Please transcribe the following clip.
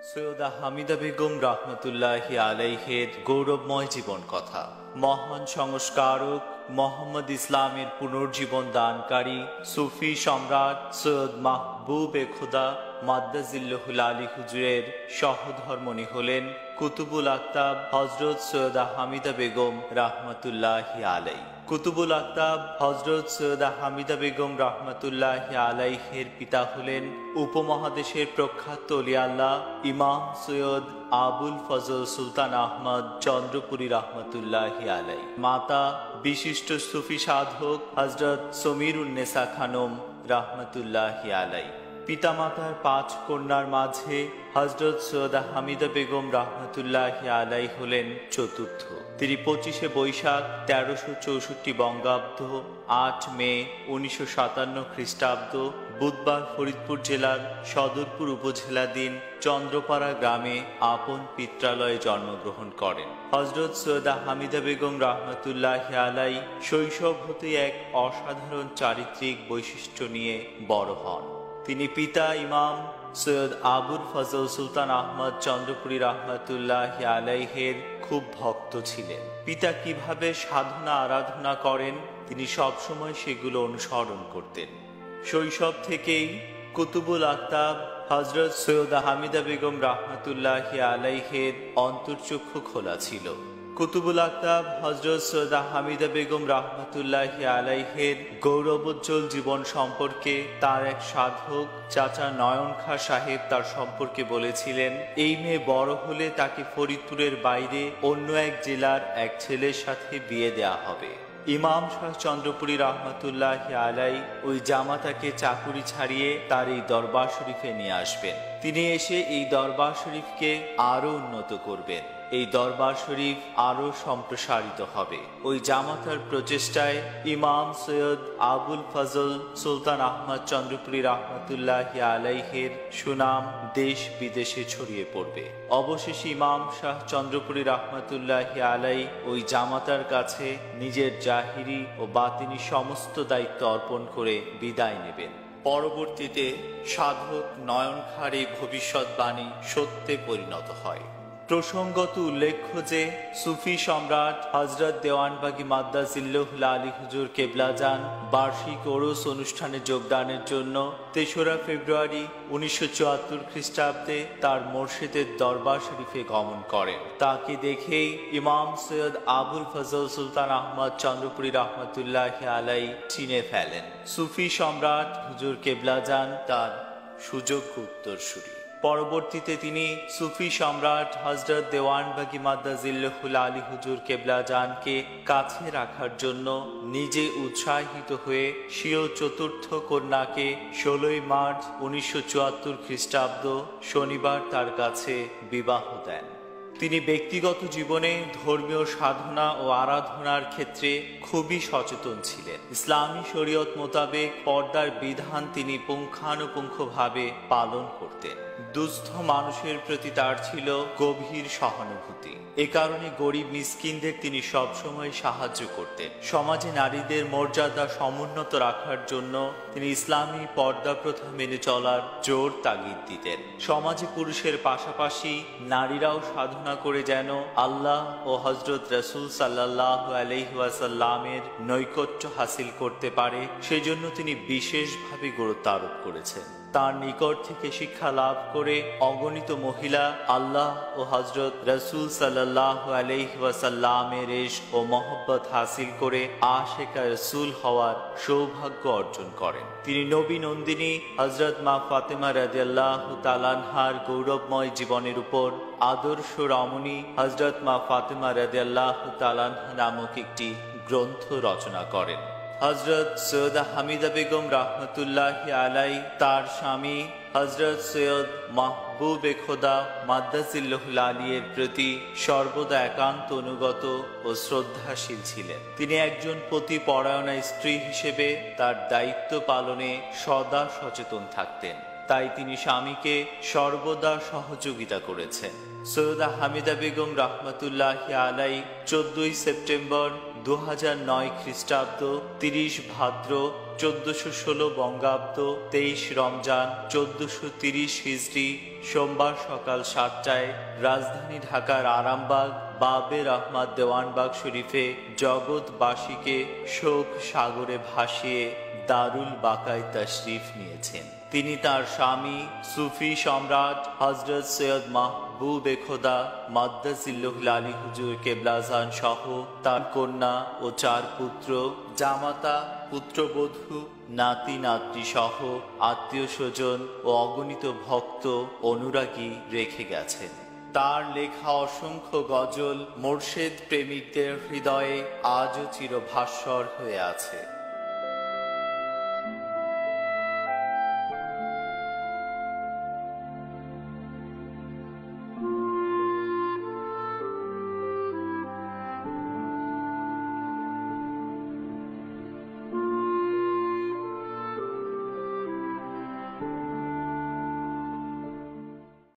সৈয়দা হামিদা বেগম রহমতুল্লাহি আলাইহের গৌরবময় জীবন কথা। মহান সংস্কারক মোহাম্মদ ইসলামের পুনর্জীবন দানকারী সুফি সম্রাট সৈয়দ মাহবুব এ খুদা মাদ্দাজিল্লাহুল আলী হুজুরের সহধর্মণী হলেন কুতুবুল আকতাব হজরত সৈয়দা হামিদা বেগম রহমতুল্লাহি আলাই। কুতুবুল আকতাব হজরত সৈয়দা হামিদা বেগম রহমতুল্লাহি আলাইহের পিতা হলেন উপমহাদেশের প্রখ্যাত ওলিয়া আল্লাহ ইমাম সৈয়দ আবুল ফজল সুলতান আহমদ চন্দ্রপুরী রহমতুল্লাহি আলাই। মাতা বিশিষ্ট সুফি সাধক হজরত সমীরুন্নেসা খানম রহমতুল্লাহি আলাই। পিতামাতার ৫ কন্যার মাঝে হজরত সৈয়দা হামিদা বেগম রহমতুল্লাহি আলাই হলেন চতুর্থ। তিনি ২৫শে বৈশাখ ১৩৬৪ বঙ্গাব্দ ৮ মে ১৯৫৭ খ্রিস্টাব্দ বুধবার ফরিদপুর জেলার সদরপুর উপজেলাধীন চন্দ্রপাড়া গ্রামে আপন পিত্রালয়ে জন্মগ্রহণ করেন। হজরত সৈয়দা হামিদা বেগম রহমতুল্লাহি আলাই শৈশব হতেই এক অসাধারণ চারিত্রিক বৈশিষ্ট্য নিয়ে বড় হন। তিনি পিতা ইমাম সৈয়দ আবুল ফজল সুলতান আহমদ চন্দ্রপুরী রহমতুল্লাহি আলাইহের খুব ভক্ত ছিলেন। পিতা কিভাবে সাধনা আরাধনা করেন তিনি সবসময় সেগুলো অনুসরণ করতেন। শৈশব থেকেই কুতুবুল আকতাব হজরত সৈয়দা হামিদা বেগম রহমতুল্লাহি আলাইহের অন্তর্চক্ষু খোলা ছিল। কুতুবুল আকতাব হজরত সৈয়দা হামিদা বেগম রহমতুল্লাহি আলাইহের গৌরবোজ্জ্বল জীবন সম্পর্কে তার এক সাধক চাচা নয়ন খাঁ সাহেব তার সম্পর্কে বলেছিলেন, এই মেয়ে বড় হলে তাকে ফরিদপুরের বাইরে অন্য এক জেলার এক ছেলের সাথে বিয়ে দেয়া হবে। ইমাম শাহ চন্দ্রপুরী রহমতুল্লাহি আলাই ওই জামাতাকে চাকুরি ছাড়িয়ে তার এই দরবার শরীফে নিয়ে আসবেন। তিনি এসে এই দরবার শরীফকে আরো উন্নত করবেন। এই দরবার শরীফ আরো সম্প্রসারিত হবে। ওই জামাতার প্রচেষ্টায় ইমাম সৈয়দ আবুল ফজল সুলতান আহমদ চন্দ্রপুরী রহমতুল্লাহি আলাইহের সুনাম দেশ বিদেশে ছড়িয়ে পড়বে। অবশেষে ইমাম শাহ চন্দ্রপুরী রহমতুল্লাহি আলাই ওই জামাতার কাছে নিজের জাহিরি ও বাতিনি সমস্ত দায়িত্ব অর্পণ করে বিদায় নেবেন। পরবর্তীতে সাধক নয়ন খাঁর এই ভবিষ্যৎবাণী সত্যে পরিণত হয়। প্রসঙ্গত উল্লেখ্য যে সুফি সম্রাট হজরত দেওয়ানবাগী মাদ্দাজিল্লাহুল আলী হুজুর কেবলাজান বার্ষিক ওরস অনুষ্ঠানে যোগদানের জন্য ৩রা ফেব্রুয়ারি ১৯৭৪ খ্রিস্টাব্দে তার মুর্শিদের দরবার শরীফে গমন করেন। তাকে দেখেই ইমাম সৈয়দ আবুল ফজল সুলতান আহমদ চন্দ্রপুরী রহমতুল্লাহি আলাই চিনে ফেলেন। সুফি সম্রাট হুজুর কেবলাজান তার সুযোগ্য উত্তরসূরি। পরবর্তীতে তিনি সুফি সম্রাট হজরত দেওয়ানবাগী মাদ্দাজিল্লাহুল আলী হুজুর কেবলাজানকে কাছে রাখার জন্য নিজে উৎসাহিত হয়ে স্বীয় চতুর্থ কন্যাকে ১৬ই মার্চ ১৯৭৪ খ্রিস্টাব্দ শনিবার তার কাছে বিবাহ দেন। তিনি ব্যক্তিগত জীবনে ধর্মীয় সাধনা ও আরাধনার ক্ষেত্রে খুবই সচেতন ছিলেন। ইসলামী শরীয়ত মোতাবেক পর্দার বিধান তিনি পুঙ্খানুপুঙ্খভাবে পালন করতেন। দুস্থ মানুষের প্রতি তার ছিল গভীর সহানুভূতি। এ কারণে গরিব মিসকিনদের তিনি সবসময় সাহায্য করতেন। সমাজে নারীদের মর্যাদা সমুন্নত রাখার জন্য তিনি ইসলামী পর্দা প্রথা মেনে চলার জোর তাগিদ দিতেন। সমাজে পুরুষের পাশাপাশি নারীরাও সাধনা করে যেন আল্লাহ ও হজরত রাসূল সাল্লাল্লাহু আলাইহি ওয়াসাল্লামের নৈকট্য হাসিল করতে পারে সেজন্য তিনি বিশেষভাবে গুরুত্ব আরোপ করেছেন। তার নিকট থেকে শিক্ষা লাভ করে অগণিত মহিলা আল্লাহ ও হজরত রাসূল সাল্লাল্লাহু আলাইহি ওয়াসাল্লামের ইশক ও মহব্বত হাসিল করে আশিকা রাসূল হওয়ার সৌভাগ্য অর্জন করেন। তিনি নবী নন্দিনী হজরত মা ফাতেমা রাদিয়াল্লাহু তাআলা আনহার গৌরবময় জীবনের উপর আদর্শ রমণী হজরত মা ফাতেমা রাদিয়াল্লাহু তাআলা আনহা নামক একটি গ্রন্থ রচনা করেন। হজরত সৈয়দা হামিদা বেগম রহমতুল্লাহি আলাই তার স্বামী হজরত সৈয়দ মাহবুব এ খুদা মাদ্দাজিল্লাহুল আলীর প্রতি সর্বদা একান্ত অনুগত ও শ্রদ্ধাশীল ছিলেন। তিনি একজন পতিপরায়ণা স্ত্রী হিসেবে তার দায়িত্ব পালনে সদা সচেতন থাকতেন। তাই তিনি স্বামীকে সর্বদা সহযোগিতা করেছেন। সৈয়দা হামিদা বেগম রহমতুল্লাহি আলাই ১৪ই সেপ্টেম্বর ২০০৯ খ্রিস্টাব্দ ৩০ ভাদ্র 1416 বঙ্গাব্দ 23 রমজান 1430 হিজরি সোমবার সকাল 7টায় রাজধানী ঢাকার আরামবাগ বাবের আহমদ দেওয়ানবাগ শরীফে জগৎবাসীকে শোক সাগরে ভাসিয়ে দারুল বাকায় তশরিফ নিয়েছেন। তিনি তার স্বামী সুফি সম্রাট হযরত সৈয়দ মাহবুবে খোদা মাদ্দাজিল্লাহুল আলী হুজুর কেবলাজান সহ তার কন্যা ও 4 পুত্র, জামাতা, পুত্রবধূ, নাতি নাতনি সহ আত্মীয় স্বজন ও অগণিত ভক্ত অনুরাগী রেখে গেছেন। তার লেখা অসংখ্য গজল মোর্শেদ প্রেমিকদের হৃদয়ে আজও চিরভাস্বর হয়ে আছে।